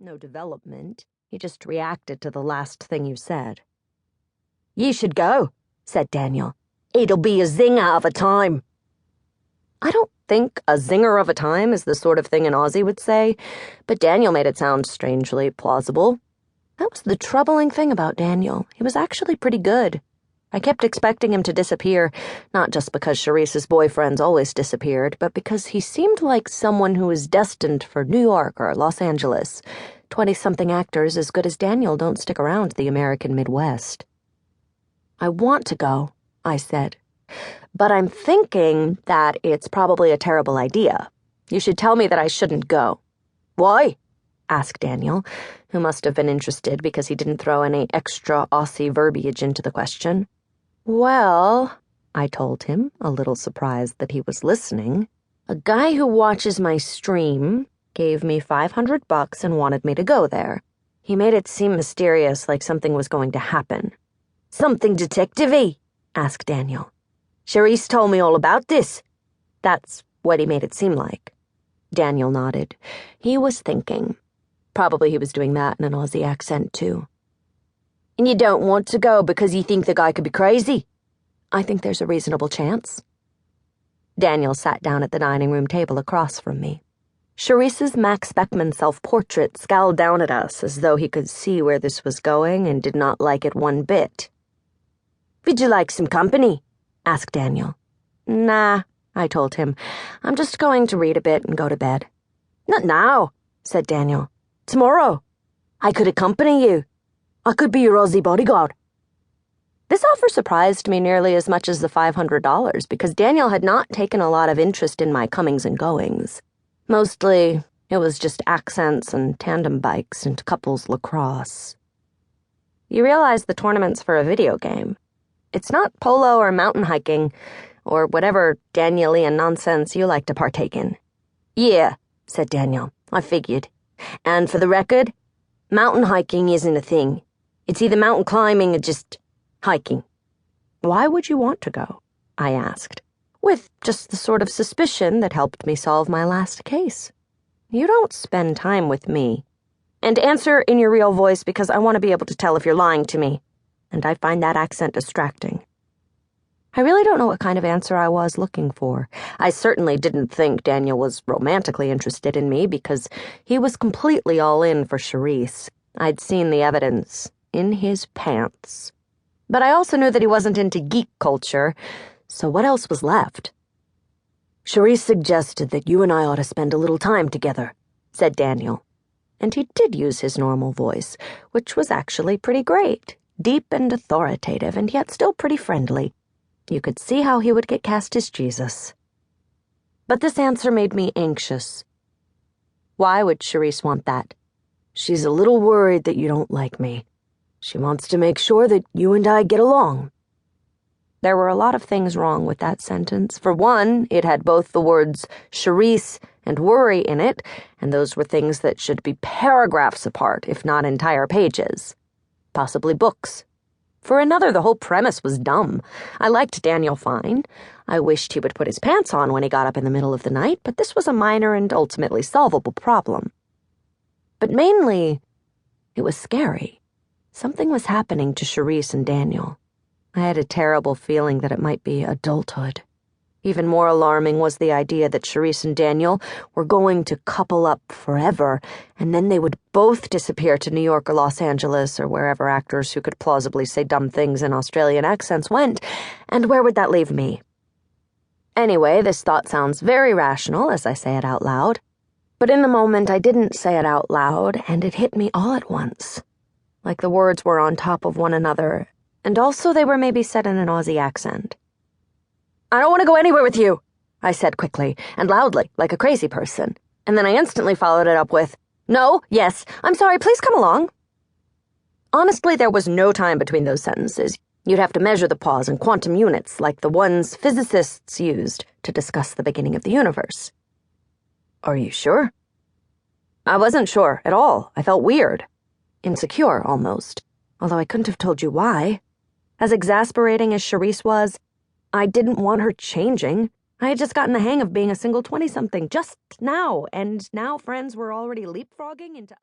No development. He just reacted to the last thing you said. "You should go," said Daniel. "It'll be a zinger of a time." I don't think a zinger of a time is the sort of thing an Aussie would say, but Daniel made it sound strangely plausible. That was the troubling thing about Daniel. He was actually pretty good. I kept expecting him to disappear, not just because Charisse's boyfriends always disappeared, but because he seemed like someone who was destined for New York or Los Angeles. 20-something actors as good as Daniel don't stick around the American Midwest. "I want to go," I said, "but I'm thinking that it's probably a terrible idea. You should tell me that I shouldn't go." "Why?" asked Daniel, who must have been interested because he didn't throw any extra Aussie verbiage into the question. "Well," I told him, a little surprised that he was listening, "a guy who watches my stream gave me $500 and wanted me to go there. He made it seem mysterious, like something was going to happen." "Something detective-y?" asked Daniel. "Charisse told me all about this." That's what he made it seem like. Daniel nodded. He was thinking. Probably he was doing that in an Aussie accent, too. "And you don't want to go because you think the guy could be crazy?" "I think there's a reasonable chance." Daniel sat down at the dining room table across from me. Charisse's Max Beckman self-portrait scowled down at us as though he could see where this was going and did not like it one bit. "Would you like some company?" asked Daniel. "Nah," I told him. "I'm just going to read a bit and go to bed." "Not now," said Daniel. "Tomorrow. I could accompany you. I could be your Aussie bodyguard." This offer surprised me nearly as much as the $500 because Daniel had not taken a lot of interest in my comings and goings. Mostly, it was just accents and tandem bikes and couples lacrosse. You realize the tournament's for a video game. It's not polo or mountain hiking or whatever Danielian nonsense you like to partake in. "Yeah," said Daniel. "I figured. And for the record, mountain hiking isn't a thing. It's either mountain climbing or just hiking." "Why would you want to go?" I asked, with just the sort of suspicion that helped me solve my last case. "You don't spend time with me. And answer in your real voice because I want to be able to tell if you're lying to me, and I find that accent distracting." I really don't know what kind of answer I was looking for. I certainly didn't think Daniel was romantically interested in me because he was completely all in for Charisse. I'd seen the evidence in his pants. But I also knew that he wasn't into geek culture, so what else was left? "Charisse suggested that you and I ought to spend a little time together," said Daniel. And he did use his normal voice, which was actually pretty great, deep and authoritative, and yet still pretty friendly. You could see how he would get cast as Jesus. But this answer made me anxious. Why would Charisse want that? "She's a little worried that you don't like me. She wants to make sure that you and I get along." There were a lot of things wrong with that sentence. For one, it had both the words Charisse and worry in it, and those were things that should be paragraphs apart, if not entire pages. Possibly books. For another, the whole premise was dumb. I liked Daniel fine. I wished he would put his pants on when he got up in the middle of the night, but this was a minor and ultimately solvable problem. But mainly, it was scary. Something was happening to Charisse and Daniel. I had a terrible feeling that it might be adulthood. Even more alarming was the idea that Charisse and Daniel were going to couple up forever, and then they would both disappear to New York or Los Angeles or wherever actors who could plausibly say dumb things in Australian accents went, and where would that leave me? Anyway, this thought sounds very rational as I say it out loud, but in the moment I didn't say it out loud, and it hit me all at once, like the words were on top of one another, and also they were maybe said in an Aussie accent. "I don't want to go anywhere with you," I said quickly and loudly, like a crazy person, and then I instantly followed it up with, "No, yes, I'm sorry, please come along." Honestly, there was no time between those sentences. You'd have to measure the pause in quantum units, like the ones physicists used to discuss the beginning of the universe. "Are you sure?" I wasn't sure at all. I felt weird. Insecure, almost. Although I couldn't have told you why. As exasperating as Charisse was, I didn't want her changing. I had just gotten the hang of being a single 20-something just now, and now friends were already leapfrogging into other